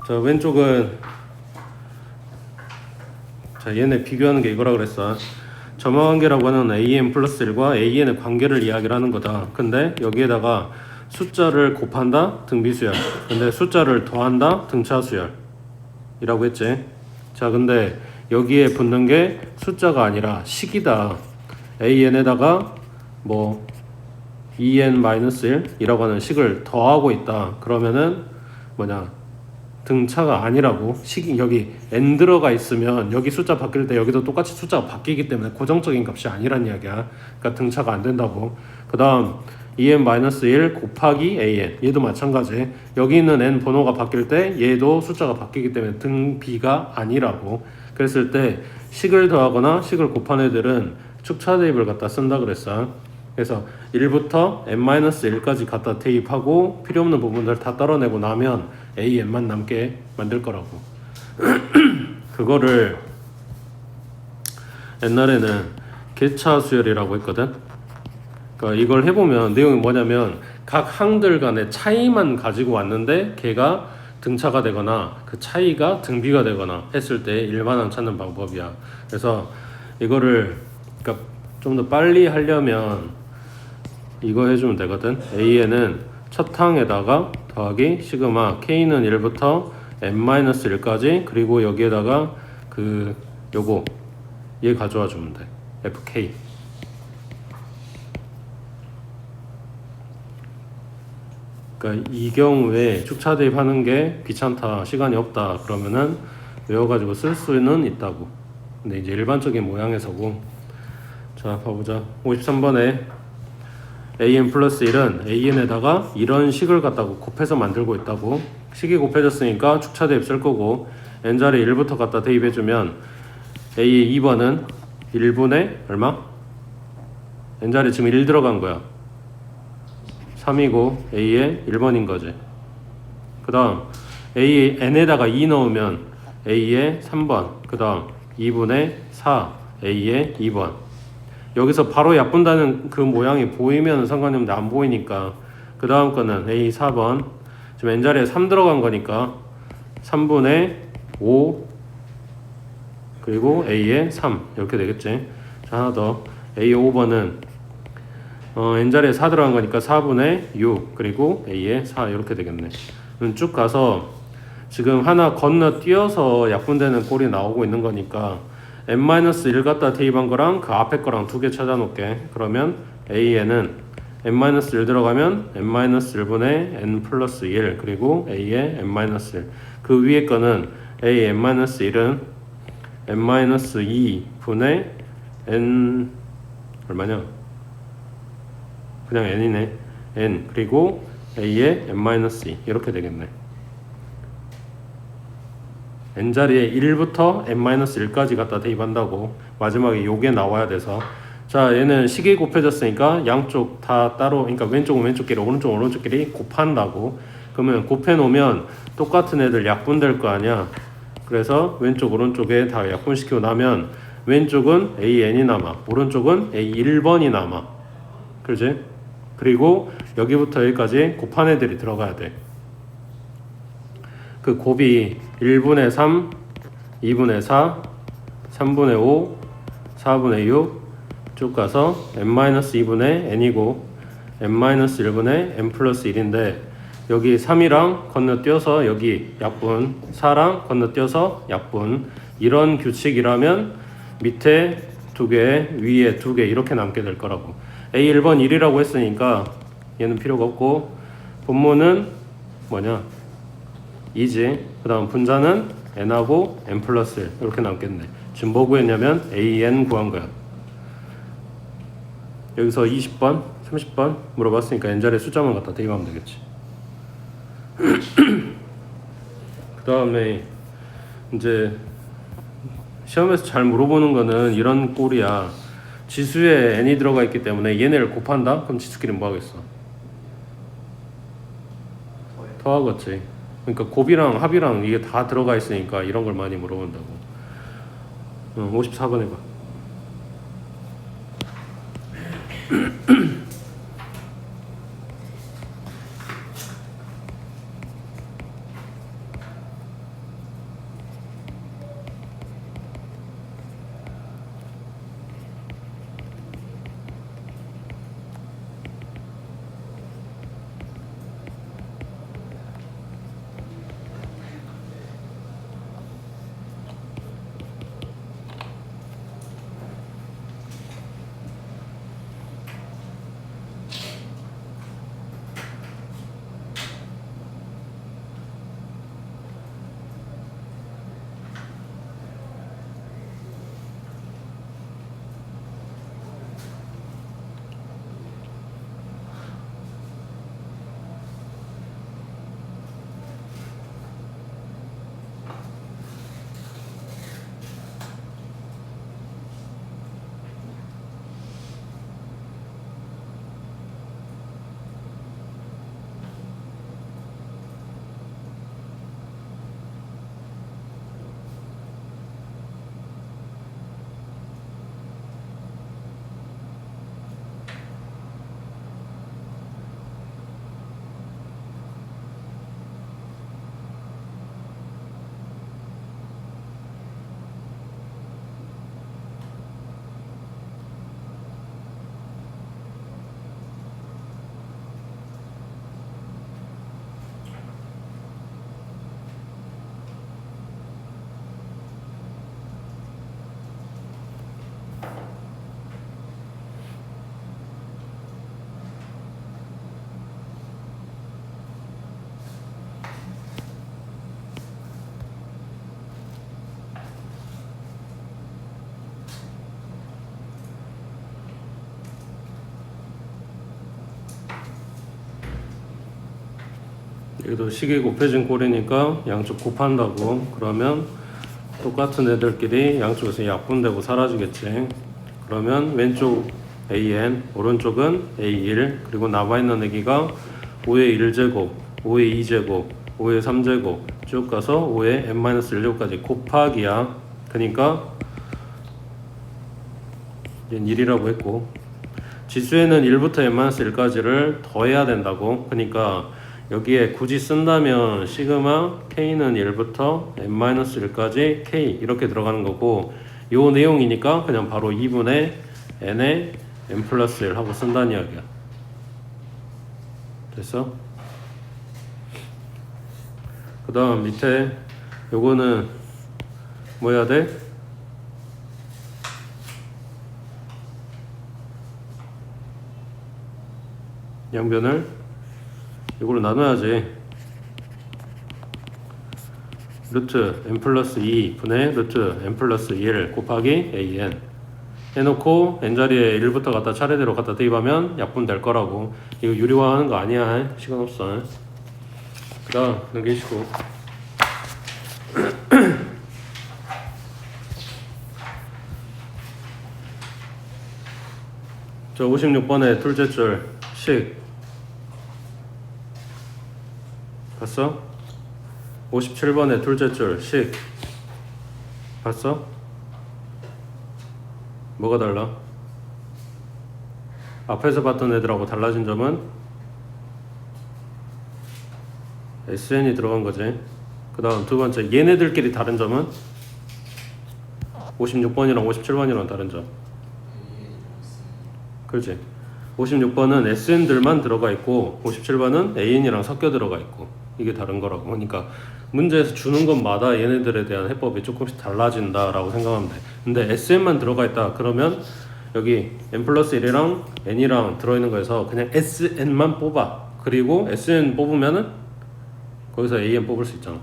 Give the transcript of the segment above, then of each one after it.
자, 왼쪽은 자, 얘네 비교하는 게 이거라 그랬어. 점화관계라고 하는 AN 플러스 1과 AN의 관계를 이야기를 하는 거다. 근데 여기에다가 숫자를 곱한다? 등비수열. 근데 숫자를 더한다? 등차수열 이라고 했지. 자, 근데 여기에 붙는 게 숫자가 아니라 식이다. AN에다가 뭐 EN-1이라고 하는 식을 더하고 있다. 그러면은 뭐냐, 등차가 아니라고. 식이 여기 n 들어가 있으면 여기 숫자 바뀔 때 여기도 똑같이 숫자가 바뀌기 때문에 고정적인 값이 아니란 이야기야. 그러니까 등차가 안 된다고. 그 다음 EN-1 곱하기 AN, 얘도 마찬가지. 여기 있는 n 번호가 바뀔 때 얘도 숫자가 바뀌기 때문에 등비가 아니라고. 그랬을 때 식을 더하거나 식을 곱한 애들은 축차 대입을 갖다 쓴다 그랬어. 그래서 1부터 n-1까지 갖다 대입하고 필요 없는 부분들 다 떨어내고 나면 AN만 남게 만들 거라고. 그거를 옛날에는 개차 수열이라고 했거든. 그러니까 이걸 해보면 내용이 뭐냐면 각 항들 간의 차이만 가지고 왔는데 걔가 등차가 되거나 그 차이가 등비가 되거나 했을 때 일반항 찾는 방법이야. 그래서 이거를 그러니까 좀 더 빨리 하려면 이거 해주면 되거든. AN은 첫 항에다가 더하기 시그마 K는 1부터 n-1까지 그리고 여기에다가 그 요거 얘 가져와 주면 돼. FK. 그러니까 이 경우에 축차 대입하는 게 귀찮다, 시간이 없다 그러면은 외워가지고 쓸 수는 있다고. 근데 이제 일반적인 모양에서고. 자, 봐보자. 53번에 AN 플러스 1은 AN에다가 이런 식을 갖다가 곱해서 만들고 있다고. 식이 곱해졌으니까 축차 대입 쓸 거고, n자리 1부터 갖다 대입해주면 A 2번은 1분의 얼마? n자리 지금 1 들어간 거야. 3이고 A의 1번인 거지. 그 다음 A n에다가 2 넣으면 A의 3번, 그 다음 2분의 4 A의 2번. 여기서 바로 약분다는 그 모양이 보이면 상관이 없는데 안 보이니까 그 다음 거는 A 4번. 지금 n자리에 3 들어간 거니까 3분의 5 그리고 A의 3 이렇게 되겠지. 자, 하나 더. A 5번은 n자리에 4 들어간 거니까 4분의 6 그리고 A의 4 이렇게 되겠네. 쭉 가서 지금 하나 건너뛰어서 약분되는 꼴이 나오고 있는 거니까 n-1 갖다 대입한 거랑 그 앞에 거랑 두 개 찾아 놓을게. 그러면 AN은 n-1 들어가면 n-1분의 n 플러스 1 그리고 A의 n-1. 그 위에 거는 A n-1은 n-2분의 n 얼마냐? 그냥 n이네. n 그리고 A의 n-2 이렇게 되겠네. n자리에 1부터 n-1까지 갖다 대입한다고. 마지막에 요게 나와야 돼서. 자, 얘는 식이 곱해졌으니까 양쪽 다 따로, 그러니까 왼쪽은 왼쪽끼리 오른쪽은 오른쪽끼리 곱한다고. 그러면 곱해 놓으면 똑같은 애들 약분될 거 아니야. 그래서 왼쪽 오른쪽에 다 약분시키고 나면 왼쪽은 AN이 남아, 오른쪽은 A1번이 남아. 그렇지? 그리고 여기부터 여기까지 곱한 애들이 들어가야 돼. 그 곱이 1분의 3, 2분의 4, 3분의 5, 4분의 6 쭉 가서 n-2분의 n이고 n-1분의 n 플러스 1인데 여기 3이랑 건너뛰어서 여기 약분, 4랑 건너뛰어서 약분. 이런 규칙이라면 밑에 2개, 위에 2개 이렇게 남게 될 거라고. A1번 1이라고 했으니까 얘는 필요가 없고 분모는 뭐냐? 2지. 그 다음 분자는 n하고 n 플러스 1 이렇게 남겠네. 지금 뭐 구했냐면 AN 구한 거야. 여기서 20번, 30번 물어봤으니까 n자리에 숫자만 갖다 대입하면 되겠지. 그 다음에 이제 시험에서 잘 물어보는 거는 이런 꼴이야. 지수에 n이 들어가 있기 때문에 얘네를 곱한다? 그럼 지수끼리 뭐 하겠어? 더하겠지. 그러니까 곱이랑 합이랑 이게 다 들어가 있으니까 이런 걸 많이 물어본다고. 54번 해봐. 여기도 식이 곱해진 꼴이니까 양쪽 곱한다고. 그러면 똑같은 애들끼리 양쪽에서 약분되고 사라지겠지. 그러면 왼쪽 AN, 오른쪽은 A1, 그리고 남아있는 애기가 5의 1제곱, 5의 2제곱, 5의 3제곱 쭉 가서 5의 n-1제곱까지 곱하기야. 그러니까 얘는 1이라고 했고, 지수에는 1부터 n-1까지를 더해야 된다고. 그러니까 여기에 굳이 쓴다면 시그마 K는 1부터 n-1까지 K 이렇게 들어가는 거고, 요 내용이니까 그냥 바로 2분의 n에 n 플러스 1 하고 쓴다는 이야기야. 됐어? 그 다음 밑에 요거는 뭐 해야 돼? 양변을 이걸로 나눠야지. 루트 n 플러스 2 분의 루트 n 플러스 1 곱하기 an 해놓고 n자리에 1부터 갖다 차례대로 갖다 대입하면 약분 될 거라고. 이거 유리화하는 거 아니야. 시간 없어. 그 다음 넘기시고 저 56번에 둘째 줄 식 봤어? 57번에 둘째 줄 식 봤어? 뭐가 달라? 앞에서 봤던 애들하고 달라진 점은 SN이 들어간 거지. 그 다음 두 번째 얘네들끼리 다른 점은 56번이랑 57번이랑 다른 점. 그렇지. 56번은 SN들만 들어가 있고 57번은 AN이랑 섞여 들어가 있고, 이게 다른 거라고. 그러니까 문제에서 주는 것마다 얘네들에 대한 해법이 조금씩 달라진다라고 생각하면 돼. 근데 SN만 들어가 있다 그러면 여기 n 플러스 1이랑 n이랑 들어있는 거에서 그냥 SN만 뽑아. 그리고 SN 뽑으면은 거기서 AN 뽑을 수 있잖아.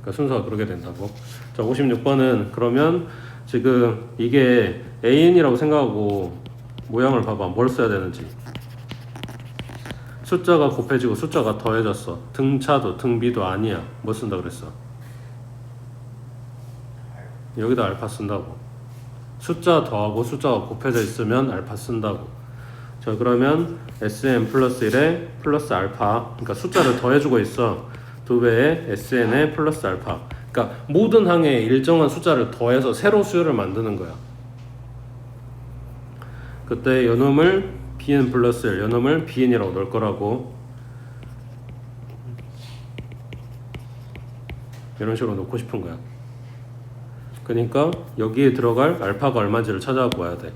그러니까 순서가 그렇게 된다고. 자, 56번은 그러면 지금 이게 AN이라고 생각하고 모양을 봐봐. 뭘 써야 되는지. 숫자가 곱해지고 숫자가 더해졌어. 등차도 등비도 아니야. 뭐 쓴다 그랬어? 여기다 알파 쓴다고. 숫자 더하고 숫자가 곱해져 있으면 알파 쓴다고. 자, 그러면 SN 플러스 1에 플러스 알파, 그러니까 숫자를 더해주고 있어. 2배의 SN에 플러스 알파. 그러니까 모든 항에 일정한 숫자를 더해서 새로 수열을 만드는 거야. 그때 요놈을 bn 플러스 1, 요놈을 bn이라고 넣을 거라고. 이런 식으로 놓고 싶은 거야. 그러니까 여기에 들어갈 알파가 얼마인지를 찾아봐야 돼.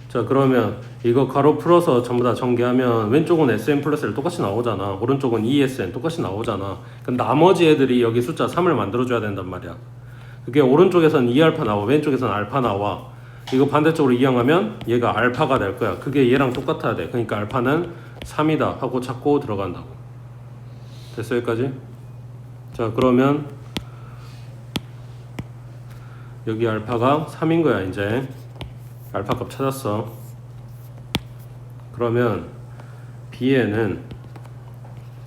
자, 그러면 이거 가로 풀어서 전부 다 전개하면 왼쪽은 sn 플러스 1 똑같이 나오잖아. 오른쪽은 2sn 똑같이 나오잖아. 그럼 나머지 애들이 여기 숫자 3을 만들어줘야 된단 말이야. 그게 오른쪽에서는 2알파 나와, 왼쪽에서는 알파 나와. 이거 반대쪽으로 이항하면 얘가 알파가 될 거야. 그게 얘랑 똑같아야 돼. 그러니까 알파는 3이다 하고 찾고 들어간다고. 됐어, 여기까지? 자, 그러면 여기 알파가 3인 거야. 이제 알파 값 찾았어. 그러면 bn은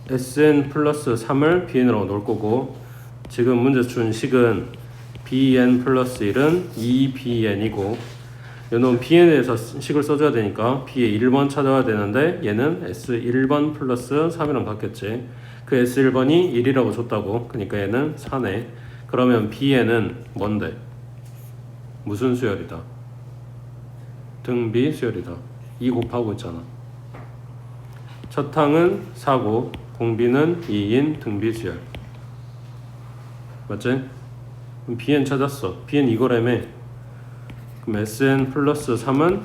sn 플러스 3을 bn으로 놓을 거고, 지금 문제 준 식은 bn 플러스 1은 2bn이고, 요놈 bn에서 식을 써줘야 되니까 b의 1번 찾아야 되는데 얘는 s1번 플러스 3이랑 같겠지. 그 s1번이 1이라고 줬다고. 그러니까 얘는 4네. 그러면 bn은 뭔데? 무슨 수열이다? 등비 수열이다. 2 곱하고 있잖아. 첫 항은 4고 공비는 2인 등비 수열. 맞지? 그럼 bn 찾았어. bn 이거라며. 그럼 sn 플러스 3은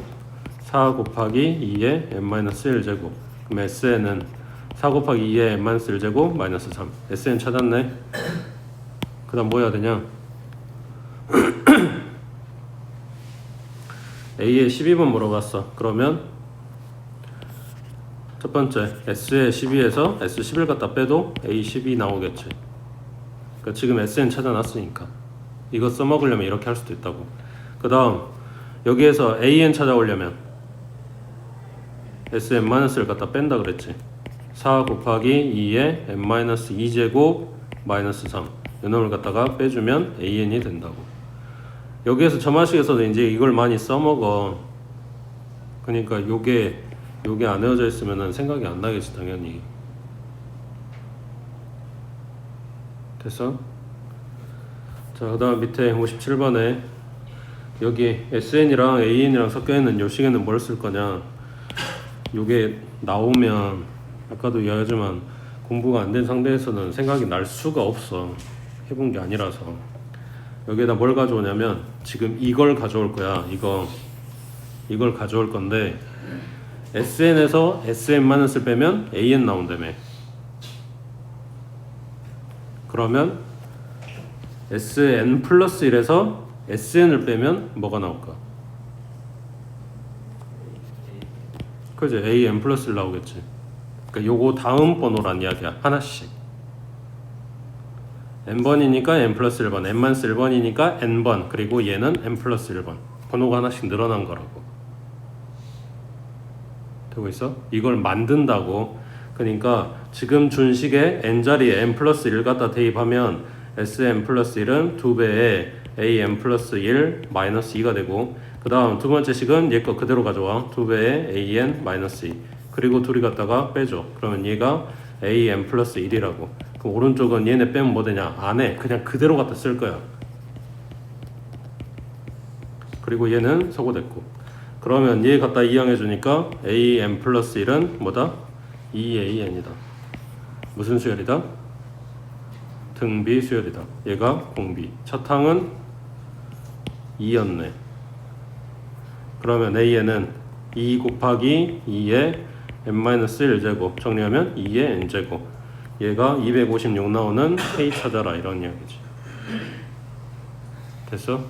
4 곱하기 2의 n-1제곱. 그럼 sn은 4 곱하기 2의 n-1제곱 마이너스 3. sn 찾았네. 그 다음 뭐 해야 되냐? A의 12번 물어봤어. 그러면 첫 번째 S의 12에서 S11 갖다 빼도 A12 나오겠지. 그러니까 지금 SN 찾아놨으니까 이거 써먹으려면 이렇게 할 수도 있다고. 그 다음 여기에서 AN 찾아오려면 SN-를 갖다 뺀다 그랬지. 4 곱하기 2의 n-2제곱 마이너스 3 이놈을 갖다가 빼주면 an이 된다고. 여기에서 점화식에서도 이제 이걸 많이 써먹어. 그러니까 요게 안 외워져 있으면은 생각이 안 나겠지 당연히. 됐어? 자, 그 다음 밑에 57번에 여기 SN이랑 AN이랑 섞여있는 요 식에는 뭘 쓸 거냐. 요게 나오면 아까도 이야기하지만 공부가 안 된 상태에서는 생각이 날 수가 없어. 해본 게 아니라서. 여기에다 뭘 가져오냐면 지금 이걸 가져올 거야. 이걸 가져올 건데 SN에서 SN-을 빼면 AN 나온다며. 그러면 SN 플러스 1에서 SN을 빼면 뭐가 나올까? 그죠? AN 플러스 1 나오겠지. 그러니까 요거 다음 번호란 이야기야. 하나씩. n번이니까 n 플러스 1번, n-1번이니까 n번, 그리고 얘는 n 플러스 1번. 번호가 하나씩 늘어난 거라고. 되고 있어? 이걸 만든다고. 그러니까 지금 준식에 n자리에 n 플러스 1 갖다 대입하면 sn 플러스 1은 2배의 an 플러스 1 마이너스 2가 되고, 그 다음 두 번째 식은 얘 거 그대로 가져와. 2배의 an 마이너스 2. 그리고 둘이 갖다가 빼줘. 그러면 얘가 an 플러스 1이라고. 그럼 오른쪽은 얘네 빼면 뭐 되냐? 안에 그냥 그대로 갖다 쓸 거야. 그리고 얘는 소거됐고. 그러면 얘 갖다 이항해 주니까 an 플러스 1은 뭐다? 2an이다. 무슨 수열이다? 등비 수열이다. 얘가 공비. 첫 항은 2였네. 그러면 a는 2 곱하기 2의 n-1제곱 정리하면 2의 n제곱. 얘가 256 나오는 k 찾아라 이런 이야기지. 됐어?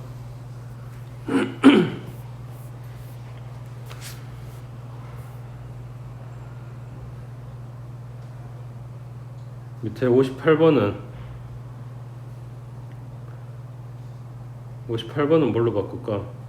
밑에 58번은 뭘로 바꿀까?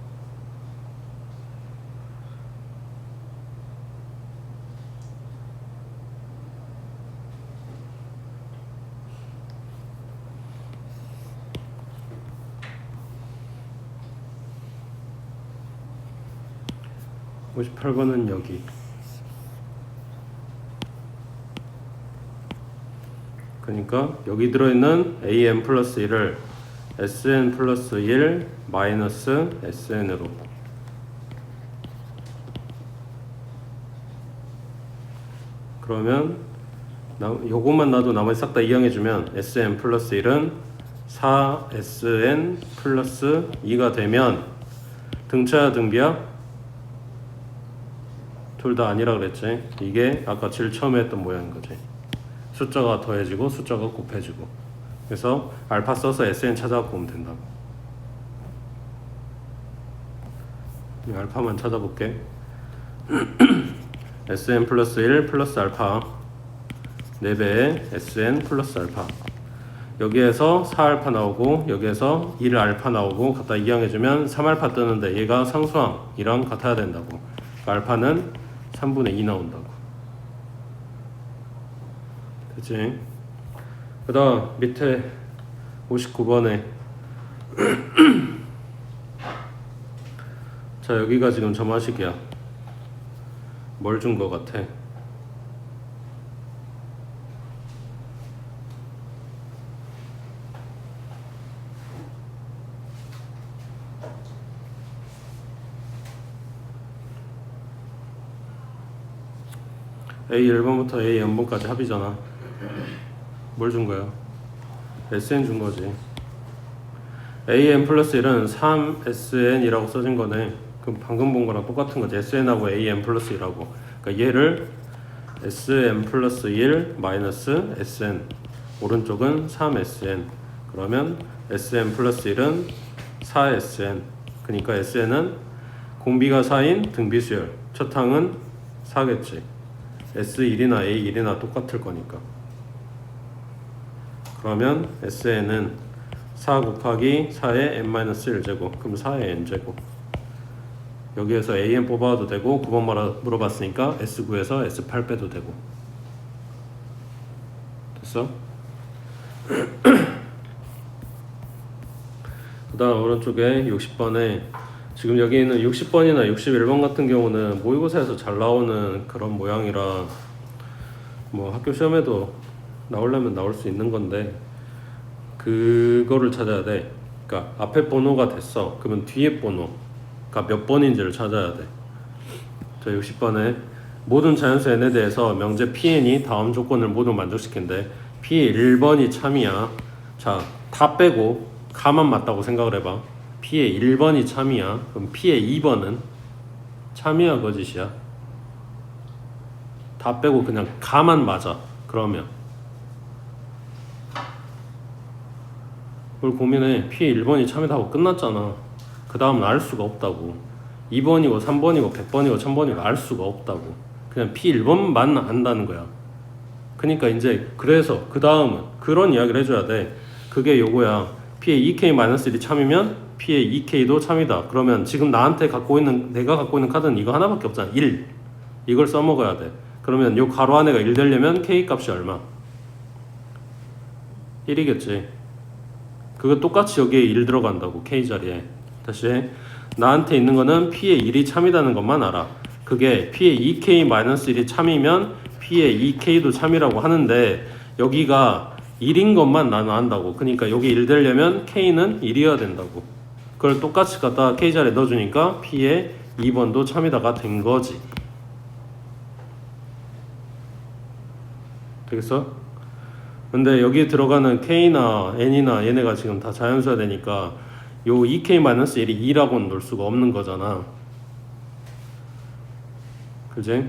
(58번은) 여기. 그러니까 여기 들어있는 an 플러스 1을 sn 플러스 1 마이너스 sn으로. 그러면 요것만 놔도 나머지 싹 다 이항해주면 sn 플러스 1은 4sn 플러스 2가 되면 등차야 등비야? 둘 다 아니라 그랬지. 이게 아까 제일 처음에 했던 모양인 거지. 숫자가 더해지고 숫자가 곱해지고. 그래서 알파 써서 SN 찾아갖고 오면 된다고. 알파만 찾아볼게. SN 플러스 1 플러스 알파 4배의 SN 플러스 알파. 여기에서 4알파 나오고 여기에서 1알파 나오고 갖다 이항해주면 3알파 뜨는데 얘가 상수항이랑 같아야 된다고. 알파는 3분의 2 나온다고. 그치? 그 다음 밑에 59번에 자, 여기가 지금 점화식이야. 뭘 준 거 같아? A1번부터 A n번까지 합이잖아. 뭘 준 거야? SN 준 거지. AN 플러스 1은 3SN이라고 써진 거네. 그럼 방금 본 거랑 똑같은 거지. SN하고 AN 플러스 1하고. 그러니까 얘를 SN 플러스 1 마이너스 SN. 오른쪽은 3SN. 그러면 SN 플러스 1은 4SN. 그러니까 SN은 공비가 4인 등비수열. 첫 항은 4겠지. S1이나 A1이나 똑같을 거니까. 그러면 SN은 4 곱하기 4의 n-1제곱. 그럼 4의 n제곱. 여기에서 AN 뽑아도 되고 9번 물어봤으니까 S9에서 S8 빼도 되고. 됐어? 그 다음 오른쪽에 60번에 지금 여기 있는 60번이나 61번 같은 경우는 모의고사에서 잘 나오는 그런 모양이라 뭐 학교 시험에도 나오려면 나올 수 있는 건데 그거를 찾아야 돼. 그러니까 앞에 번호가 됐어. 그러면 뒤에 번호가 몇 번인지를 찾아야 돼. 자, 60번에 모든 자연수 n에 대해서 명제 pn이 다음 조건을 모두 만족시킨대. p의 1번이 참이야. 자, 다 빼고 가만 맞다고 생각을 해봐. p의 1번이 참이야. 그럼 p의 2번은 참이야 거짓이야? 다 빼고 그냥 가만 맞아. 그러면 그걸 고민해. p의 1번이 참이다 하고 끝났잖아. 그 다음은 알 수가 없다고. 2번이고 3번이고 100번이고 1000번이고 알 수가 없다고. 그냥 p 1번만 안다는 거야. 그러니까 이제 그래서 그 다음은 그런 이야기를 해줘야 돼. 그게 요거야. p의 2k-1이 참이면 p의 2k도 참이다. 그러면 지금 나한테 내가 갖고 있는 카드는 이거 하나밖에 없잖아. 1. 이걸 써먹어야 돼. 그러면 요 가로 안에가 1 되려면 k 값이 얼마? 1이겠지. 그거 똑같이 여기에 1 들어간다고. k 자리에. 다시 해. 나한테 있는 거는 p의 1이 참이라는 것만 알아. 그게 p의 2k-1이 참이면 p의 2k도 참이라고 하는데 여기가 1인 것만 나는 안다고. 그러니까 여기 1 되려면 k는 1이어야 된다고. 그걸 똑같이 갖다 k 자리에 넣어주니까 p의 2번도 참이다가 된 거지. 되겠어? 근데 여기 들어가는 k나 n이나 얘네가 지금 다 자연수야 되니까 요 2k-1이 2라고는 놓을 수가 없는 거잖아. 그지?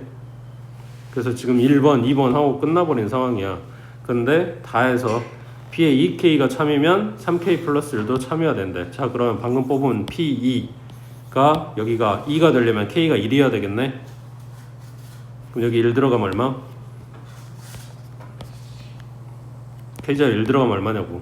그래서 지금 1번, 2번 하고 끝나버린 상황이야. 근데 다 해서 p의 2k가 참이면 3k 플러스 1도 참여야 된대. 자, 그러면 방금 뽑은 p2가 여기가 2가 되려면 k가 1이어야 되겠네. 그럼 여기 1 들어가면 얼마? k자리 1 들어가면 얼마냐고.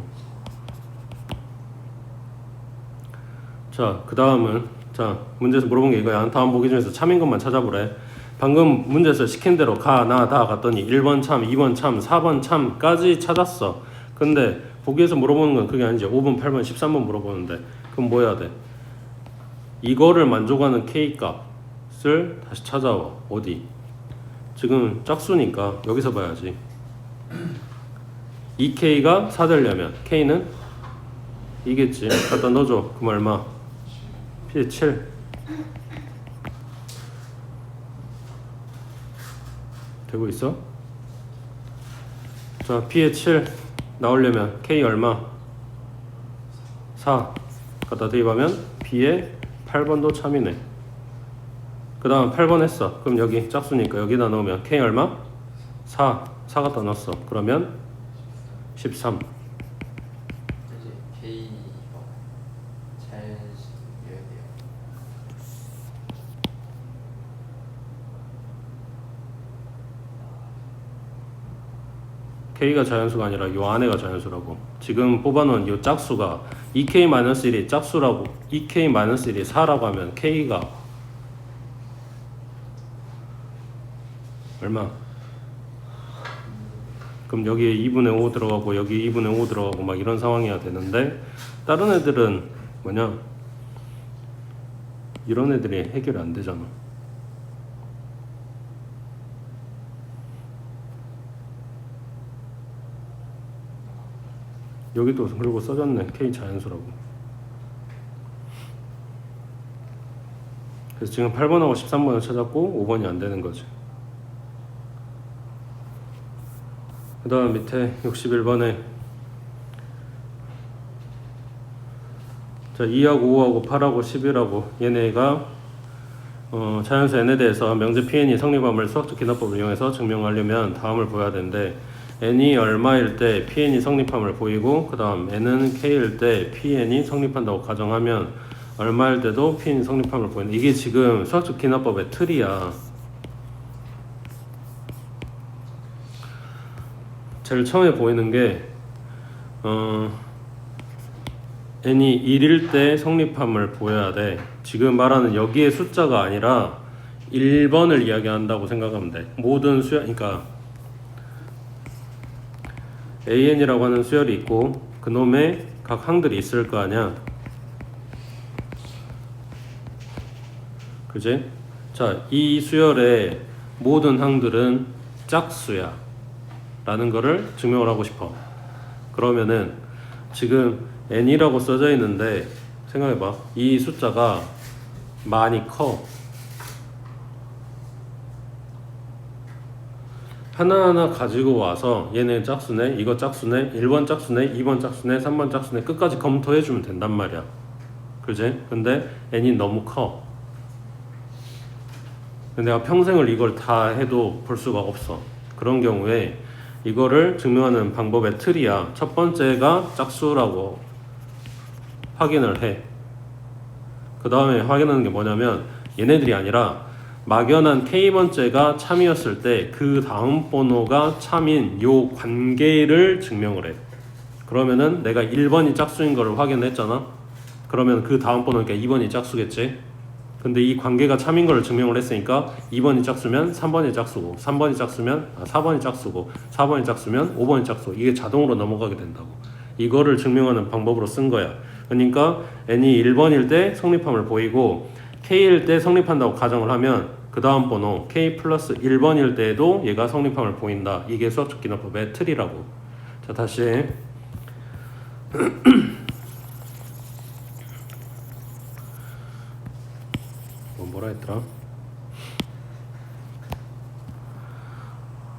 자, 그 다음은 자 문제에서 물어본 게 이거야. 다음 보기 중에서 참인 것만 찾아보래. 방금 문제에서 시킨 대로 가, 나, 다 갔더니 1번 참, 2번 참, 4번 참까지 찾았어. 근데 보기에서 물어보는 건 그게 아니지. 5번, 8번, 13번 물어보는데 그럼 뭐 해야 돼? 이거를 만족하는 k 값을 다시 찾아와. 어디? 지금 짝수니까 여기서 봐야지. 2k가 4 되려면 k는 이겠지. 갖다 넣어줘. 그럼 얼마? p의 7 되고 있어? 자, p의 7 나오려면 k 얼마? 4 갖다 대입하면 b의 8번도 참이네. 그 다음 8번 했어. 그럼 여기 짝수니까 여기다 넣으면 k 얼마? 4 갖다 넣었어. 그러면 13. 이제 K가 자연수여야 돼요. K가 자연수가 아니라 요 안에가 자연수라고. 지금 뽑아놓은 요 짝수가 2k-1이 짝수라고. 2k-1이 4라고 하면 K가 얼마? 그럼 여기에 2분의 5 들어가고 여기 2분의 5 들어가고 막 이런 상황이어야 되는데 다른 애들은 뭐냐? 이런 애들이 해결이 안 되잖아. 여기도 그리고 써졌네. K 자연수라고. 그래서 지금 8번하고 13번을 찾았고 5번이 안 되는 거지. 그 다음 밑에 61번에 자 2하고 5하고 8하고 11하고 얘네가 자연수 n에 대해서 명제 pn이 성립함을 수학적 기납법을 이용해서 증명하려면 다음을 보여야 되는데 n이 얼마일 때 pn이 성립함을 보이고 그 다음 n은 k일 때 pn이 성립한다고 가정하면 얼마일 때도 pn이 성립함을 보이는. 이게 지금 수학적 기납법의 틀이야. 제일 처음에 보이는 게 n이 1일 때 성립함을 보여야 돼. 지금 말하는 여기에 숫자가 아니라 1번을 이야기한다고 생각하면 돼. 모든 그러니까 AN이라고 하는 수열이 있고 그놈의 각 항들이 있을 거 아니야. 그지? 자, 이 수열의 모든 항들은 짝수야 라는 거를 증명을 하고 싶어. 그러면은 지금 n이라고 써져 있는데 생각해봐. 이 숫자가 많이 커. 하나하나 가지고 와서 얘네 짝수네, 이거 짝수네, 1번 짝수네, 2번 짝수네, 3번 짝수네 끝까지 검토해주면 된단 말이야. 그지? 근데 n이 너무 커. 근데 내가 평생을 이걸 다 해도 볼 수가 없어. 그런 경우에 이거를 증명하는 방법의 틀이야. 첫 번째가 짝수라고 확인을 해. 그 다음에 확인하는 게 뭐냐면 얘네들이 아니라 막연한 K번째가 참이었을 때 그 다음 번호가 참인 요 관계를 증명을 해. 그러면은 내가 1번이 짝수인 거를 확인했잖아. 그러면 그 다음 번호니까 2번이 짝수겠지. 근데 이 관계가 참인 거를 증명을 했으니까 2번이 짝수면 3번이 짝수고 3번이 짝수면 4번이 짝수고 4번이 짝수면 5번이 짝수. 이게 자동으로 넘어가게 된다고. 이거를 증명하는 방법으로 쓴 거야. 그러니까 n이 1번일 때 성립함을 보이고 k일 때 성립한다고 가정을 하면 그 다음 번호 k 플러스 1번일 때에도 얘가 성립함을 보인다. 이게 수학적 기납법의 틀이라고. 자, 다시 뭐라 했더라?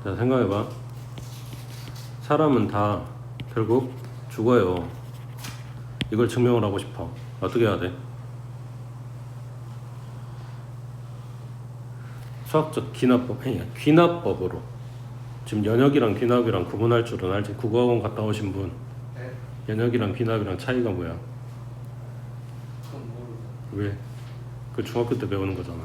자, 생각해봐. 사람은 다 결국 죽어요. 이걸 증명을 하고 싶어. 어떻게 해야 돼? 수학적 기납법, 아니 귀납법으로. 지금 연역이랑 귀납이랑 구분할 줄은 알지? 국어학원 갔다 오신 분. 네? 연역이랑 귀납이랑 차이가 뭐야? 그건 모르고. 왜? 그 중학교 때 배우는 거잖아.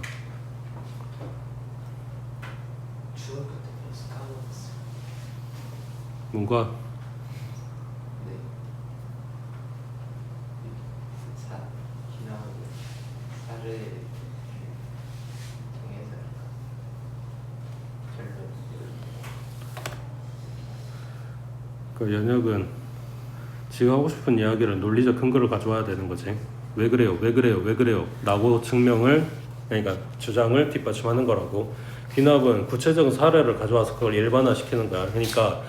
중학교 때 벌써 까먹었어요. 문과? 네. 사 기나하고 사를 통해서 결론. 그 연역은 지가 하고 싶은 이야기를 논리적 근거를 가져와야 되는 거지. 왜 그래요? 왜 그래요? 왜 그래요? 라고 증명을, 그러니까 주장을 뒷받침하는 거라고. 귀납은 구체적인 사례를 가져와서 그걸 일반화시키는 거야. 그러니까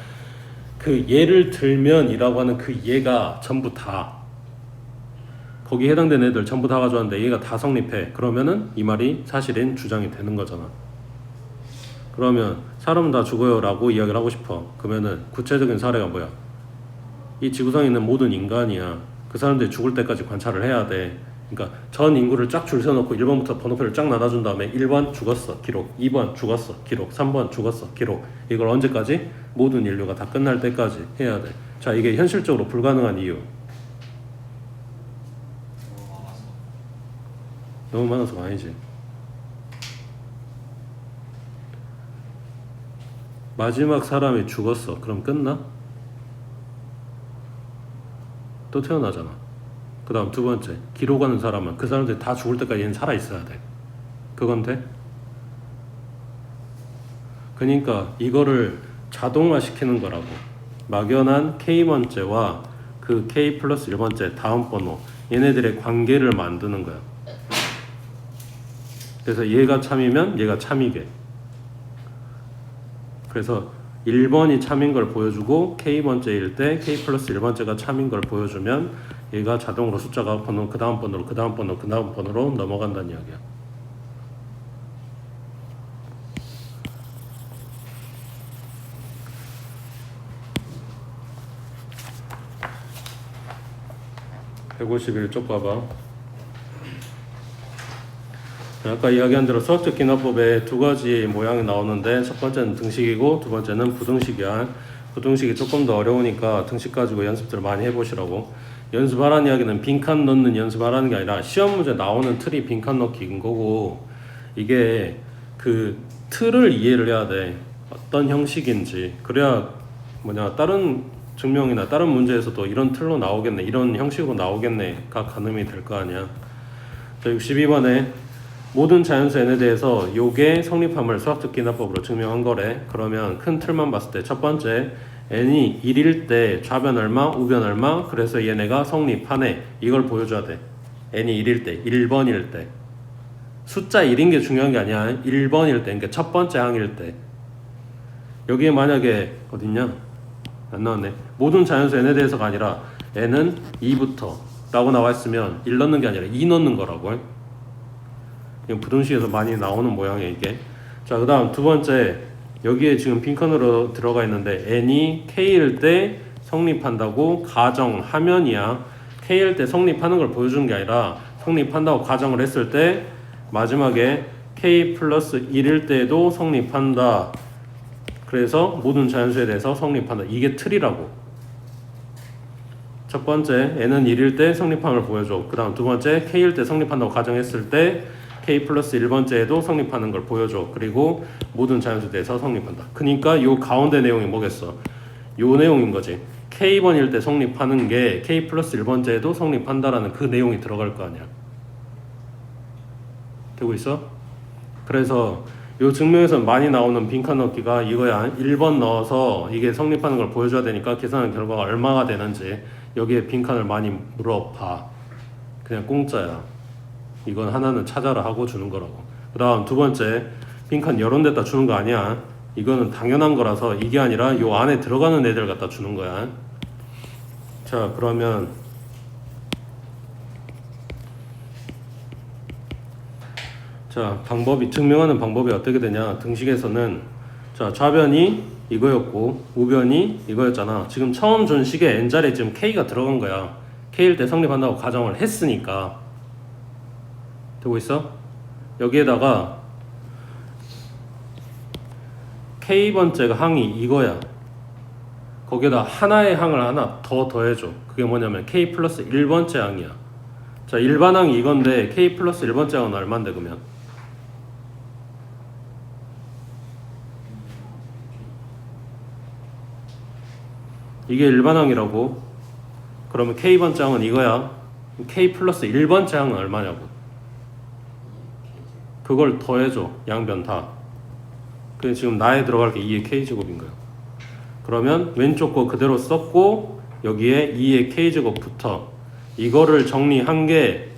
그 예를 들면이라고 하는 그 예가 전부 다 거기에 해당되는 애들 전부 다 가져왔는데 얘가 다 성립해. 그러면은 이 말이 사실인 주장이 되는 거잖아. 그러면 사람은 다 죽어요 라고 이야기를 하고 싶어. 그러면은 구체적인 사례가 뭐야? 이 지구상에 있는 모든 인간이야. 그 사람들이 죽을 때까지 관찰을 해야 돼. 그러니까 전 인구를 쫙 줄 서놓고 1번부터 번호표를 쫙 나눠준 다음에 1번 죽었어 기록, 2번 죽었어 기록, 3번 죽었어 기록. 이걸 언제까지? 모든 인류가 다 끝날 때까지 해야 돼. 자, 이게 현실적으로 불가능한 이유. 너무 많아서가 아니지. 마지막 사람이 죽었어. 그럼 끝나? 또 태어나잖아. 그 다음 두 번째, 기록하는 사람은 그 사람들이 다 죽을 때까지 얘는 살아있어야 돼. 그건 돼? 그러니까 이거를 자동화시키는 거라고. 막연한 K번째와 그 K 플러스 1번째 다음 번호, 얘네들의 관계를 만드는 거야. 그래서 얘가 참이면 얘가 참이게. 그래서 1번이 참인 걸 보여주고 K번째일 때 K 플러스 1번째가 참인 걸 보여주면 얘가 자동으로 숫자가 번호 그 다음 번호로 그 다음 번호 그 다음 번호로 넘어간다는 이야기야. (151쪽) 봐봐. 아까 이야기한 대로 수학적 기납법에 두 가지 모양이 나오는데 첫 번째는 등식이고 두 번째는 부등식이야. 부등식이 조금 더 어려우니까 등식 가지고 연습들을 많이 해보시라고. 연습하라는 이야기는 빈칸 넣는 연습하라는 게 아니라 시험 문제 나오는 틀이 빈칸 넣기인 거고, 이게 그 틀을 이해를 해야 돼. 어떤 형식인지. 그래야 다른 증명이나 다른 문제에서도 이런 틀로 나오겠네, 이런 형식으로 나오겠네가 가늠이 될 거 아니야. 자, 62번에 모든 자연수 n에 대해서 요게 성립함을 수학적 기납법으로 증명한 거래. 그러면 큰 틀만 봤을 때 첫 번째 n이 1일 때 좌변 얼마, 우변 얼마, 그래서 얘네가 성립하네. 이걸 보여줘야 돼. n이 1일 때, 1번일 때. 숫자 1인 게 중요한 게 아니야. 1번일 때, 그러니까 첫 번째 항일 때. 여기에 만약에 어딨냐? 안 나왔네. 모든 자연수 n에 대해서가 아니라 n은 2부터 라고 나와 있으면 1 넣는 게 아니라 2 넣는 거라고. 이건 부등식에서 많이 나오는 모양이에요, 이게. 자, 그 다음 두 번째, 여기에 지금 빈칸으로 들어가 있는데 n이 k일 때 성립한다고 가정하면이야. k일 때 성립하는 걸 보여주는 게 아니라 성립한다고 가정을 했을 때 마지막에 k 플러스 1일 때도 성립한다. 그래서 모든 자연수에 대해서 성립한다. 이게 틀이라고. 첫 번째, n은 1일 때 성립함을 보여줘. 그 다음 두 번째, k일 때 성립한다고 가정했을 때 k 플러스 1번째에도 성립하는 걸 보여줘. 그리고 모든 자연수에 대해서 성립한다. 그러니까 요 가운데 내용이 뭐겠어? 요 내용인 거지. k번일 때 성립하는 게 k 플러스 1번째에도 성립한다라는 그 내용이 들어갈 거 아니야. 되고 있어? 그래서 요 증명에서 많이 나오는 빈칸 넣기가 이거야. 1번 넣어서 이게 성립하는 걸 보여줘야 되니까 계산한 결과가 얼마가 되는지 여기에 빈칸을 많이 물어봐. 그냥 공짜야. 이건 하나는 찾아라 하고 주는 거라고. 그 다음 두 번째, 빈칸 여러 데다 주는 거 아니야. 이거는 당연한 거라서 이게 아니라 요 안에 들어가는 애들 갖다 주는 거야. 자, 그러면 자, 방법이, 증명하는 방법이 어떻게 되냐. 등식에서는 자, 좌변이 이거였고 우변이 이거였잖아. 지금 처음 준 식에 n자리에 지금 k가 들어간 거야. k일 때 성립한다고 가정을 했으니까. 되고 있어? 여기에다가 k번째가 항이 이거야. 거기에다 하나의 항을 하나 더 더해줘. 그게 뭐냐면 k 플러스 1번째 항이야. 자, 일반 항이 이건데 k 플러스 1번째 항은 얼만데 그러면? 이게 일반 항이라고. 그러면 k번째 항은 이거야. k 플러스 1번째 항은 얼마냐고. 그걸 더해줘. 양변 다. 그게 지금 나에 들어갈 게 2의 k제곱인 거야. 그러면 왼쪽 거 그대로 썼고 여기에 2의 k제곱 붙어. 이거를 정리한 게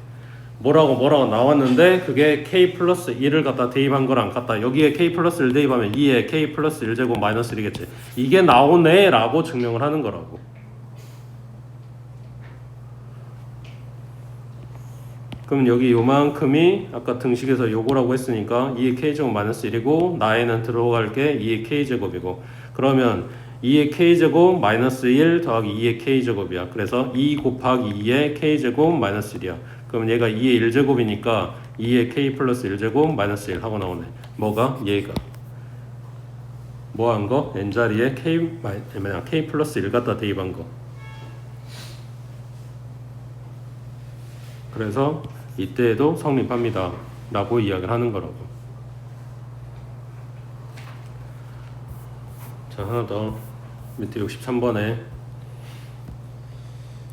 뭐라고 나왔는데 그게 k 플러스 1을 갖다 대입한 거랑 같다. 여기에 k 플러스 1 대입하면 2의 k 플러스 1제곱 마이너스 1이겠지. 이게 나오네 라고 증명을 하는 거라고. 그럼 여기 요만큼이 아까 등식에서 요거라고 했으니까 2의 k제곱 마이너스 1이고 나에는 들어갈 게 2의 k제곱이고 그러면 2의 k제곱 마이너스 1 더하기 2의 k제곱이야. 그래서 2 곱하기 2의 k제곱 마이너스 1이야. 그러면 얘가 2의 1제곱이니까 2의 k 플러스 1제곱 마이너스 1 하고 나오네. 뭐가? 얘가 뭐 한 거? n자리에 k 플러스 1 갖다 대입한 거. 그래서 이때에도 성립합니다 라고 이야기를 하는 거라고. 자, 하나 더 밑에 63번에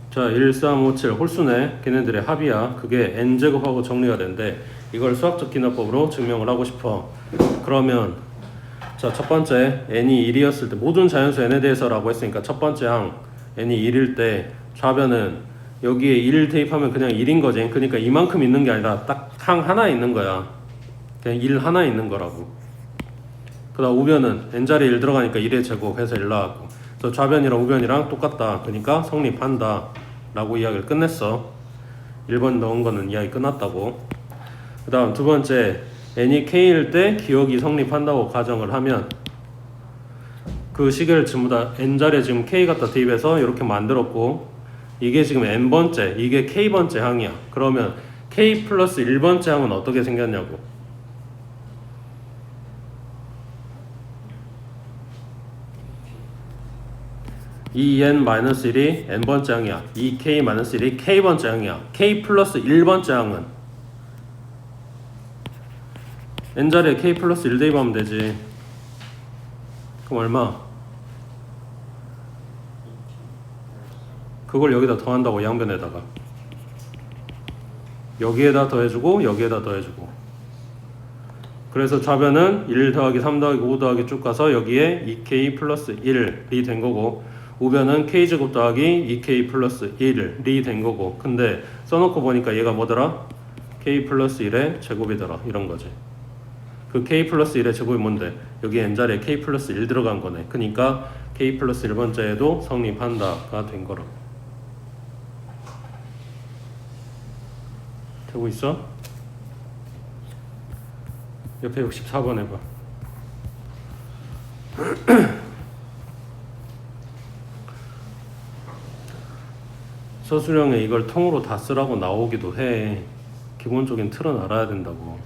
자, 1357 홀수네. 걔네들의 합이야. 그게 n제곱하고 정리가 되는데 이걸 수학적 기납법으로 증명을 하고 싶어. 그러면 자, 첫 번째 n이 1이었을 때 모든 자연수 n에 대해서라고 했으니까 첫 번째 항 n이 1일 때 좌변은 여기에 1을 대입하면 그냥 1인 거지. 그러니까 이만큼 있는 게 아니라 딱 항 하나 있는 거야. 그냥 1 하나 있는 거라고. 그 다음 우변은 n자리에 1 들어가니까 1의 제곱 해서 1 나왔고 그래서 좌변이랑 우변이랑 똑같다. 그러니까 성립한다 라고 이야기를 끝냈어. 1번 넣은 거는 이야기 끝났다고. 그 다음 두 번째 n이 k일 때 기억이 성립한다고 가정을 하면 그 식을 전부 다 n자리에 지금 k 갖다 대입해서 이렇게 만들었고 이게 지금 n번째, 이게 k번째 항이야. 그러면 k 플러스 1번째 항은 어떻게 생겼냐고. 이 n-1이 n번째 항이야. 이 k-1이 k번째 항이야. k 플러스 1번째 항은 n자리에 k 플러스 1 대입하면 되지. 그럼 얼마? 그걸 여기다 더한다고. 양변에다가 여기에다 더해주고 여기에다 더해주고 그래서 좌변은 1 더하기 3 더하기 5 더하기 쭉 가서 여기에 2k 플러스 1이 된 거고, 우변은 k제곱 더하기 2k 플러스 1이 된 거고. 근데 써놓고 보니까 얘가 뭐더라? k 플러스 1의 제곱이더라. 이런 거지. 그 k 플러스 1의 제곱이 뭔데? 여기 n자리에 k 플러스 1 들어간 거네. 그러니까 k 플러스 1번째에도 성립한다가 된 거라. 되고 있어? 옆에 64번 해봐. 서술형에 이걸 통으로 다 쓰라고 나오기도 해. 기본적인 틀은 알아야 된다고.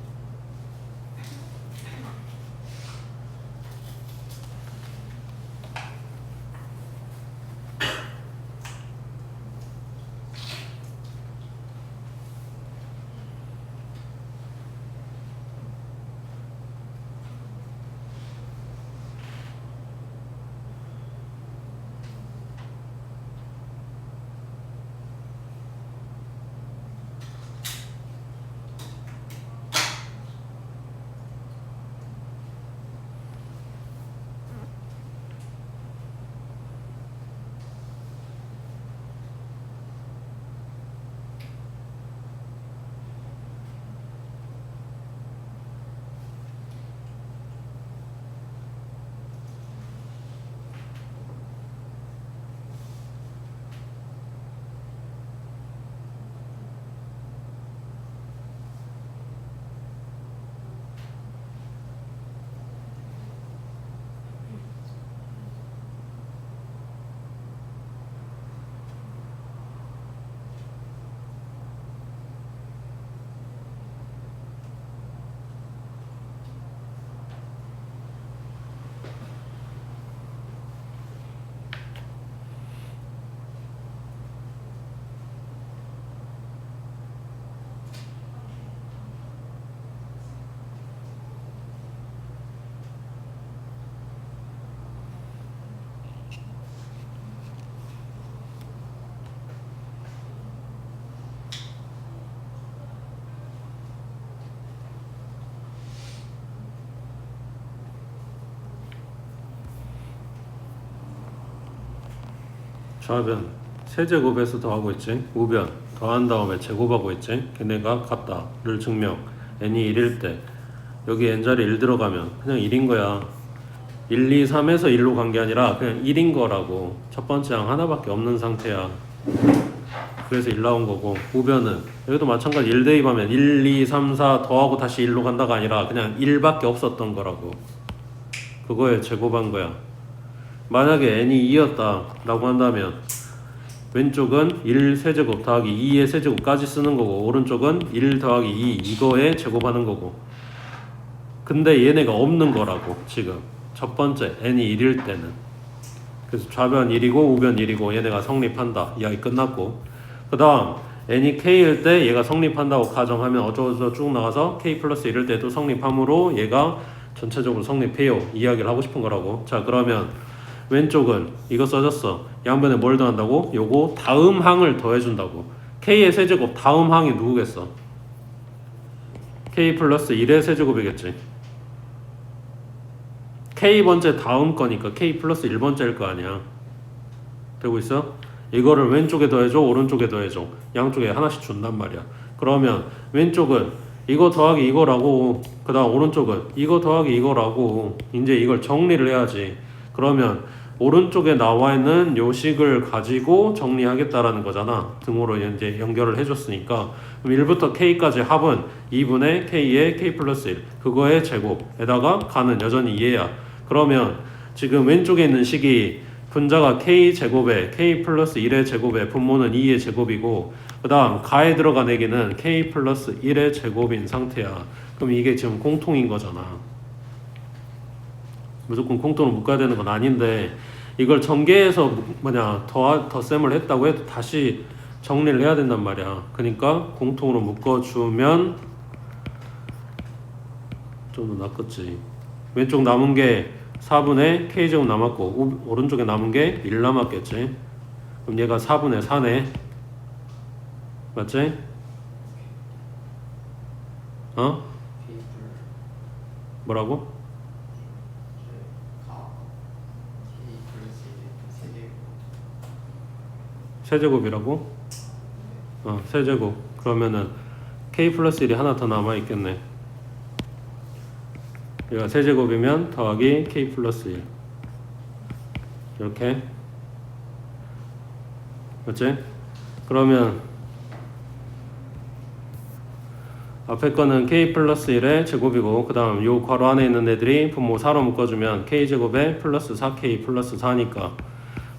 좌변 세제곱에서 더하고 있지. 우변 더한 다음에 제곱하고 있지. 걔네가 같다를 증명. n이 1일 때 여기 n자리 1 들어가면 그냥 1인 거야. 1, 2, 3에서 1로 간 게 아니라 그냥 1인 거라고. 첫 번째 항 하나밖에 없는 상태야. 그래서 1 나온 거고, 우변은 여기도 마찬가지 1 대입하면 1, 2, 3, 4 더하고 다시 1로 간다가 아니라 그냥 1밖에 없었던 거라고. 그거에 제곱한 거야. 만약에 n이 2였다 라고 한다면 왼쪽은 1 세제곱 더하기 2의 세제곱까지 쓰는 거고, 오른쪽은 1 더하기 2 이거에 제곱하는 거고. 근데 얘네가 없는 거라고. 지금 첫 번째 n이 1일 때는. 그래서 좌변 1이고 우변 1이고 얘네가 성립한다. 이야기 끝났고, 그 다음 n이 k일 때 얘가 성립한다고 가정하면 어쩌고저쩌고 쭉 나가서 k 플러스 1일 때도 성립하므로 얘가 전체적으로 성립해요. 이야기를 하고 싶은 거라고. 자, 그러면 왼쪽은 이거 써졌어. 양변에 뭘 더한다고? 요거 다음 항을 더해준다고. k의 세제곱 다음 항이 누구겠어? k 플러스 1의 세제곱이겠지. k번째 다음 거니까 k 플러스 1번째일 거 아니야. 되고 있어? 이거를 왼쪽에 더해줘, 오른쪽에 더해줘. 양쪽에 하나씩 준단 말이야. 그러면 왼쪽은 이거 더하기 이거라고, 그 다음 오른쪽은 이거 더하기 이거라고. 이제 이걸 정리를 해야지. 그러면 오른쪽에 나와 있는 요식을 가지고 정리하겠다라는 거잖아. 등호로 이제 연결을 해줬으니까. 그럼 1부터 k까지 합은 2분의 k의 k 플러스 1 그거의 제곱에다가 가는 여전히 얘야. 그러면 지금 왼쪽에 있는 식이 분자가 k 제곱에 k 플러스 1의 제곱에 분모는 2의 제곱이고, 그 다음 가에 들어간 애기는 k 플러스 1의 제곱인 상태야. 그럼 이게 지금 공통인 거잖아. 무조건 공통으로 묶어야 되는 건 아닌데, 이걸 전개해서 덧셈을 했다고 해도 다시 정리를 해야 된단 말이야. 그러니까 공통으로 묶어주면 좀 더 낫겠지. 왼쪽 남은 게 4분의 k제곱 남았고 오른쪽에 남은 게 1 남았겠지. 그럼 얘가 4분의 4네. 맞지? 어? 뭐라고? K 플러스 1 세제곱. 세제곱이라고? 세제곱. 그러면은 k 플러스 1이 하나 더 남아있겠네. 얘가 세제곱이면 더하기 k 플러스 1 이렇게. 맞지? 그러면 앞에 거는 k 플러스 1의 제곱이고 그 다음 요 괄호 안에 있는 애들이 분모 4로 묶어주면 k제곱에 플러스 4k 플러스 4니까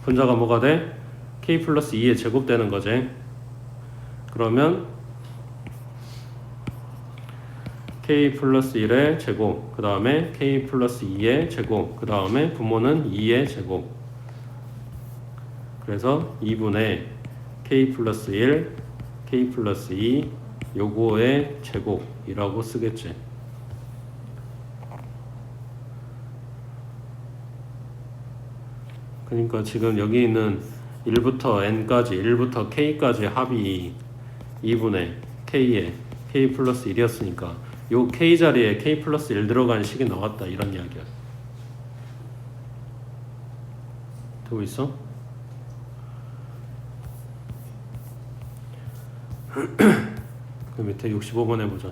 분자가 뭐가 돼? k 플러스 2의 제곱 되는 거지. 그러면 k 플러스 1의 제곱, 그 다음에 k 플러스 2의 제곱, 그 다음에 분모는 2의 제곱. 그래서 2분의 k 플러스 1, k 플러스 2 요거의 제곱이라고 쓰겠지. 그러니까 지금 여기 있는 1부터 n까지, 1부터 k까지 합이 2분의 k에 k 플러스 1이었으니까 요 k 자리에 k 플러스 1 들어간 식이 나왔다 이런 이야기야. 되고 있어? 그 밑에 65번 해보자.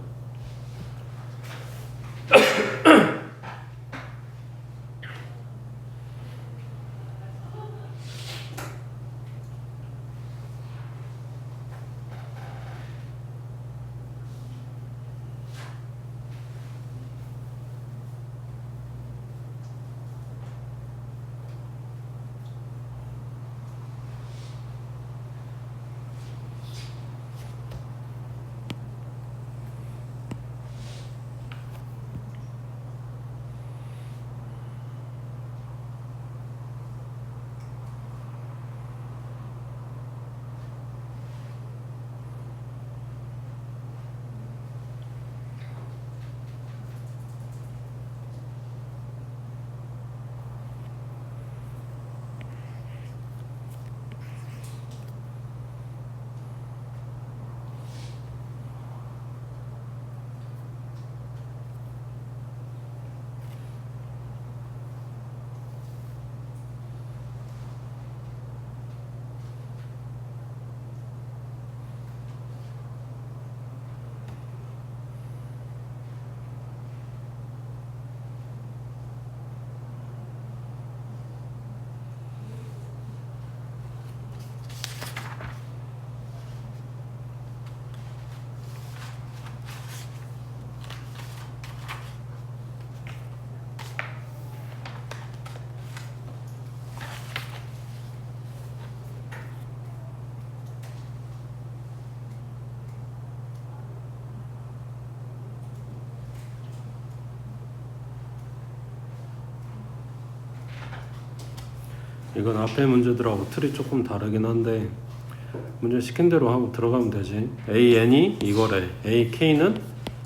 이건 앞에 문제들하고 틀이 조금 다르긴 한데 문제 시킨 대로 하고 들어가면 되지. AN이 이거래. AK는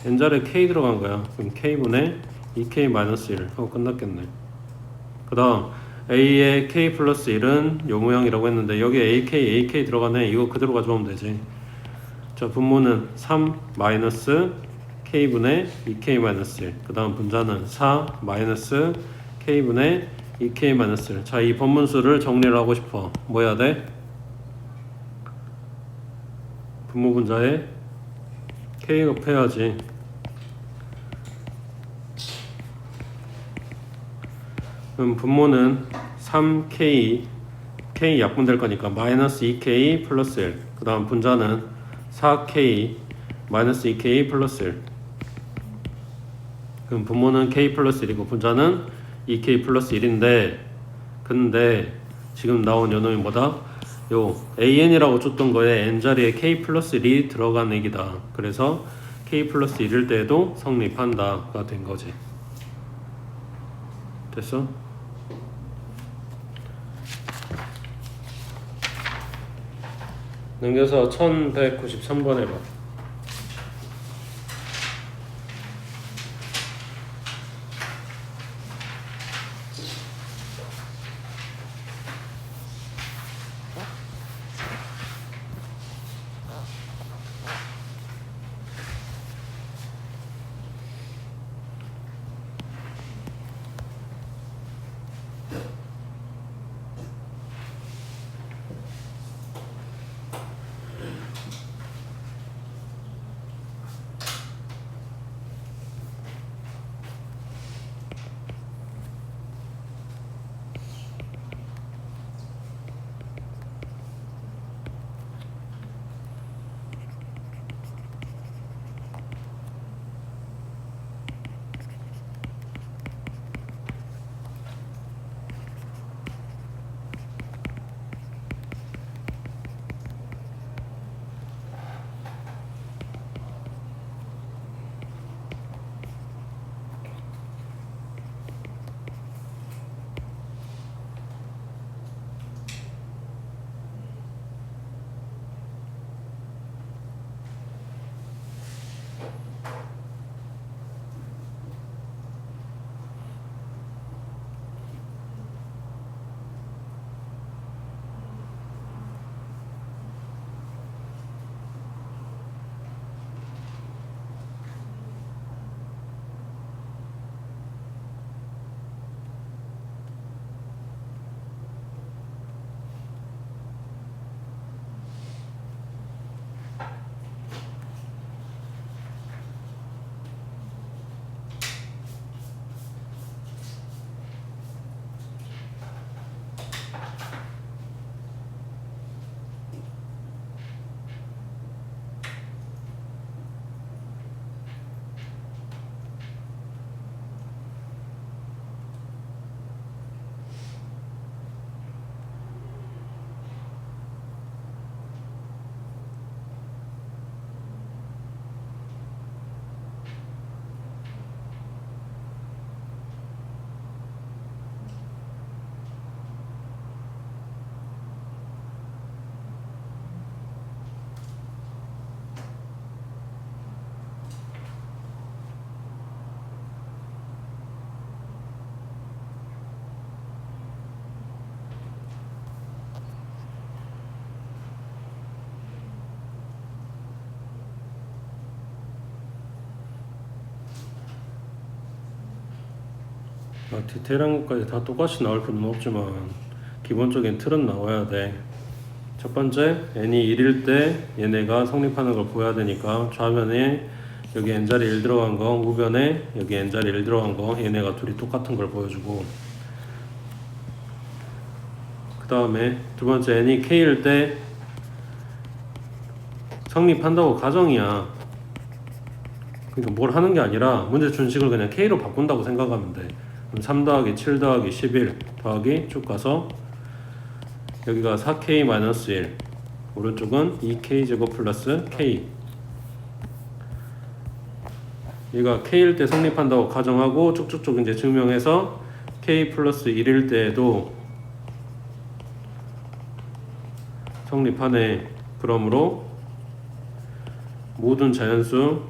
N자리에 K 들어간 거야. 그럼 K분의 2K-1 하고 끝났겠네. 그 다음 A의 K 플러스 1은 요 모양이라고 했는데 여기 AK 들어가네. 이거 그대로 가져오면 되지. 자, 분모는 3 마이너스 K분의 2K-1. 그 다음 분자는 4 마이너스 K분의 2K-1. 자, 이 번문수를 정리를 하고 싶어. 뭐 해야 돼? 분모 분자에 K 곱해야지. 그럼 분모는 3K, K 약분될 거니까 마이너스 2K 플러스 1. 그 다음 분자는 4K 마이너스 2K 플러스 1. 그럼 분모는 K 플러스 1이고 분자는 2K 플러스 1인데 근데 지금 나온 요놈이 뭐다? 요 AN이라고 줬던 거에 N자리에 K 플러스 1이 들어간 얘기다. 그래서 K 플러스 1일 때에도 성립한다가 된 거지. 됐어? 넘겨서 1193번 해봐. 디테일한 것까지 다 똑같이 나올 필요는 없지만 기본적인 틀은 나와야 돼. 첫 번째, n이 1일 때 얘네가 성립하는 걸 보여야 되니까 좌변에 여기 n자리 1 들어간 거, 우변에 여기 n자리 1 들어간 거, 얘네가 둘이 똑같은 걸 보여주고, 그 다음에 두 번째, n이 k일 때 성립한다고 가정이야. 그러니까 뭘 하는 게 아니라 문제 준식을 그냥 k로 바꾼다고 생각하면 돼. 그럼 3 더하기 7 더하기 11 더하기 쭉 가서 여기가 4k-1, 오른쪽은 2k제곱 플러스 k. 얘가 k일 때 성립한다고 가정하고 쭉쭉쭉 이제 증명해서 k 플러스 1일 때에도 성립하네. 그러므로 모든 자연수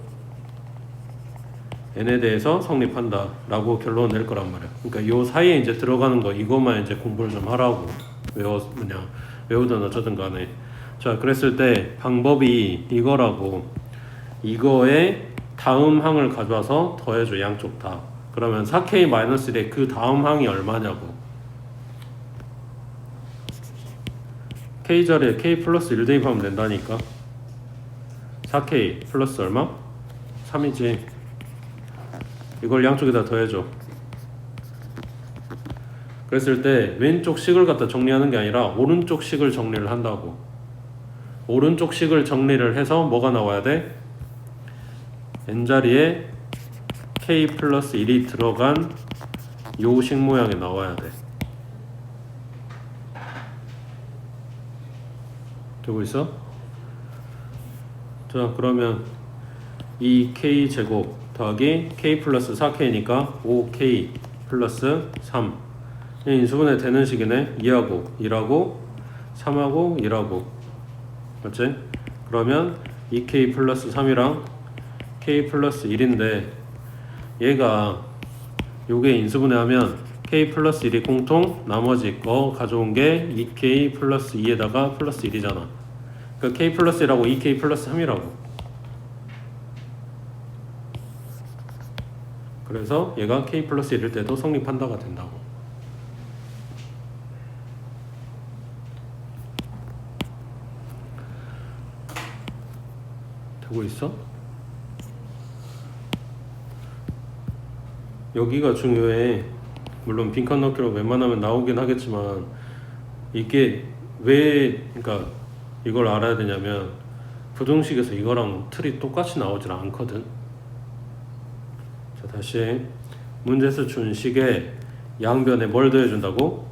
n에 대해서 성립한다 라고 결론을 낼 거란 말이야. 그러니까 요 사이에 이제 들어가는 거 이것만 이제 공부를 좀 하라고. 외우든 어쩌든 간에. 자, 그랬을 때 방법이 이거라고. 이거에 다음 항을 가져와서 더해줘. 양쪽 다. 그러면 4k-1의 그 다음 항이 얼마냐고. k 자리에 k 플러스 1 대입하면 된다니까. 4k 플러스 얼마? 3이지. 이걸 양쪽에다 더해줘. 그랬을 때 왼쪽 식을 갖다 정리하는 게 아니라 오른쪽 식을 정리를 한다고. 오른쪽 식을 정리를 해서 뭐가 나와야 돼? n자리에 k 플러스 1이 들어간 요 식 모양이 나와야 돼. 되고 있어? 자, 그러면 2k 제곱 더하기 k 플러스 4k니까 5k 플러스 3. 인수분해 되는 식이네. 2하고 1하고 3하고 1하고. 맞지? 그러면 2k 플러스 3이랑 k 플러스 1인데 얘가 요게 인수분해하면 k 플러스 1이 공통, 나머지 거 가져온 게 2k 플러스 2에다가 플러스 1이잖아. 그러니까 k 플러스 1하고 2k 플러스 3이라고. 그래서 얘가 k 플러스 1일 때도 성립한다가 된다고. 되고 있어? 여기가 중요해. 물론 빈칸 넣기로 웬만하면 나오긴 하겠지만 이게 왜 그러니까 이걸 알아야 되냐면 부등식에서 이거랑 틀이 똑같이 나오질 않거든. 자, 다시 문제에서 준 식에 양변에 뭘 더해준다고?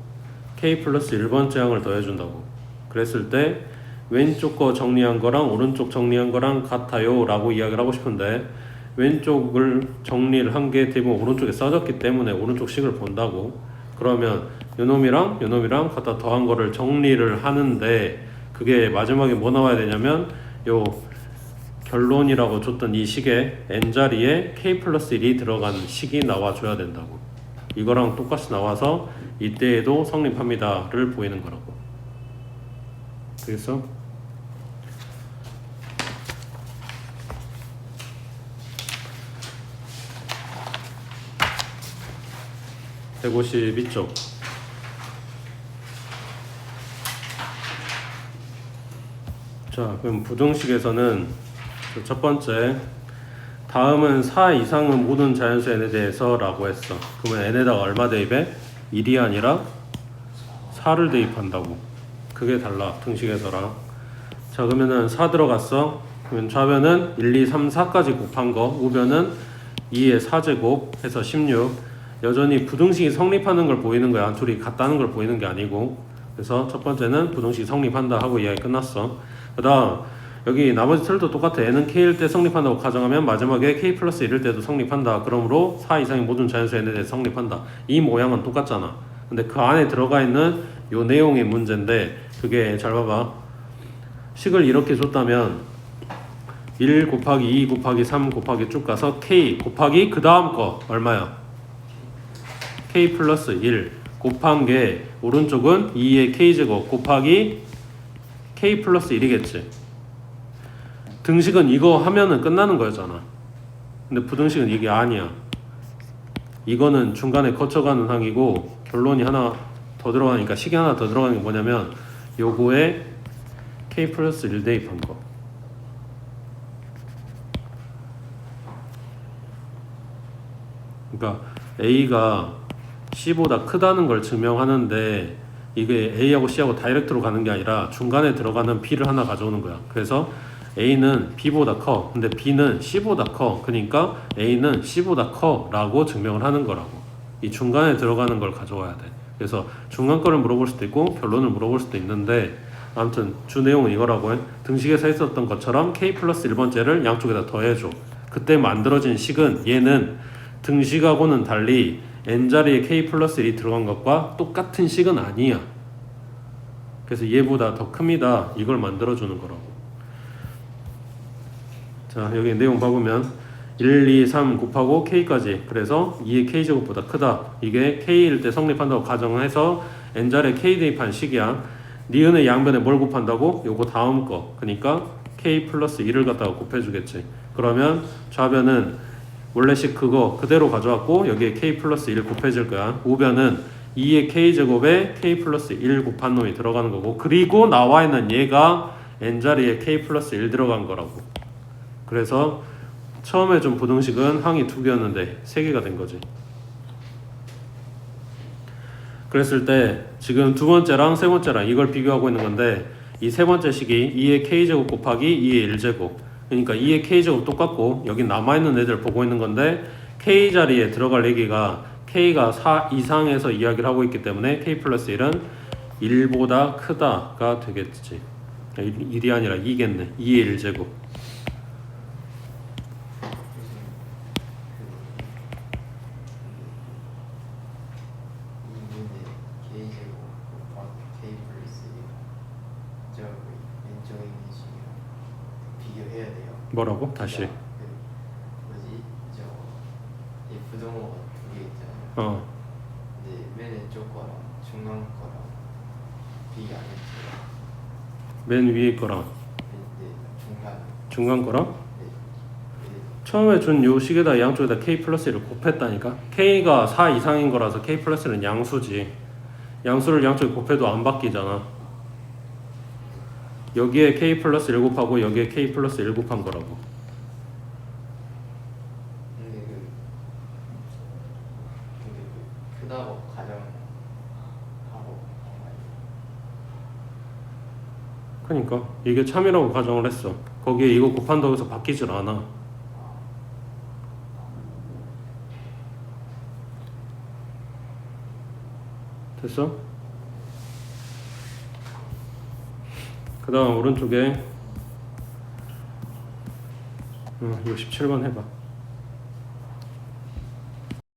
k 플러스 1번째 항을 더해준다고. 그랬을 때 왼쪽 거 정리한 거랑 오른쪽 정리한 거랑 같아요 라고 이야기를 하고 싶은데 왼쪽을 정리를 한 게 대부분 오른쪽에 써졌기 때문에 오른쪽 식을 본다고. 그러면 요놈이랑 갖다 더한 거를 정리를 하는데 그게 마지막에 뭐 나와야 되냐면 요 결론이라고 줬던 이 식에 n자리에 k 플러스 1이 들어간 식이 나와줘야 된다고. 이거랑 똑같이 나와서 이때에도 성립합니다를 보이는 거라고. 되겠어? (152쪽) 자, 그럼 부등식에서는 첫 번째 다음은 4 이상은 모든 자연수 n에 대해서 라고 했어. 그러면 n에다가 얼마 대입해? 1이 아니라 4를 대입한다고. 그게 달라 등식에서랑. 자, 그러면은 4 들어갔어. 그러면 좌변은 1, 2, 3, 4까지 곱한 거, 우변은 2의 4제곱 해서 16. 여전히 부등식이 성립하는 걸 보이는 거야. 둘이 같다는 걸 보이는 게 아니고. 그래서 첫 번째는 부등식이 성립한다 하고 이야기 끝났어. 그 다음 여기 나머지 틀도 똑같아. n은 k일 때 성립한다고 가정하면 마지막에 k 플러스 1일 때도 성립한다. 그러므로 4 이상의 모든 자연수 n에 대해서 성립한다. 이 모양은 똑같잖아. 근데 그 안에 들어가 있는 요 내용의 문제인데 그게 잘 봐봐. 식을 이렇게 줬다면 1 곱하기 2 곱하기 3 곱하기 쭉 가서 k 곱하기 그 다음 거 얼마야? k 플러스 1 곱한 게 오른쪽은 2의 k제곱 곱하기 k 플러스 1이겠지. 등식은 이거 하면은 끝나는 거였잖아. 근데 부등식은 이게 아니야. 이거는 중간에 거쳐가는 항이고 결론이 하나 더 들어가니까 식이 하나 더 들어가는 게 뭐냐면 요거에 k 플러스 1 대입한 거. 그러니까 a가 c보다 크다는 걸 증명하는데 이게 a하고 c하고 다이렉트로 가는 게 아니라 중간에 들어가는 b를 하나 가져오는 거야. 그래서 a는 b보다 커. 근데 b는 c보다 커. 그러니까 a는 c보다 커 라고 증명을 하는 거라고. 이 중간에 들어가는 걸 가져와야 돼. 그래서 중간 거를 물어볼 수도 있고 결론을 물어볼 수도 있는데 아무튼 주 내용은 이거라고 해. 등식에서 했었던 것처럼 k 플러스 1번째를 양쪽에다 더해줘. 그때 만들어진 식은 얘는 등식하고는 달리 n자리에 k 플러스 1이 들어간 것과 똑같은 식은 아니야. 그래서 얘보다 더 큽니다. 이걸 만들어주는 거라고. 자, 여기 내용 봐보면 1, 2, 3 곱하고 k까지. 그래서 2의 k제곱보다 크다. 이게 k일 때 성립한다고 가정해서 n자리에 k 대입한 식이야. 니은의 양변에 뭘 곱한다고? 요거 다음 거. 그러니까 k 플러스 1을 갖다가 곱해주겠지. 그러면 좌변은 원래식 그거 그대로 가져왔고 여기에 k 플러스 1 곱해질 거야. 우변은 2의 k제곱에 k 플러스 1 곱한 놈이 들어가는 거고 그리고 나와 있는 얘가 n자리에 k 플러스 1 들어간 거라고. 그래서 처음에 좀 부등식은 항이 2개였는데 3개가 된 거지. 그랬을 때 지금 두 번째랑 세 번째랑 이걸 비교하고 있는 건데 이 세 번째 식이 2의 k제곱 곱하기 2의 1제곱 그러니까 2의 k제곱 똑같고 여기 남아있는 애들 보고 있는 건데 k 자리에 들어갈 얘기가 k가 4 이상에서 이야기를 하고 있기 때문에 k 플러스 1은 1보다 크다가 되겠지. 1이 아니라 2겠네. 2의 1제곱. 뭐라고? 다시. 뭐지? 이 부동호가 2개 있잖아요. 근데 맨 왼쪽 거랑 중간 거랑 비교 안 했죠. 맨 위에 거랑 네, 중간 거랑 네. 처음에 준 요 식에다 양쪽에다 k 플러스 1을 곱했다니까. k가 4 이상인 거라서 k 플러스는 양수지. 양수를 양쪽에 곱해도 안 바뀌잖아. 여기에 k 플러스 1 곱하고 여기에 k 플러스 1 곱한 거라고. 근데 크다고 가정하고 그러니까 이게 참이라고 가정을 했어. 거기에 이거 곱한다고 해서 바뀌질 않아. 됐어? 그 다음 오른쪽에 이거 17번 해봐.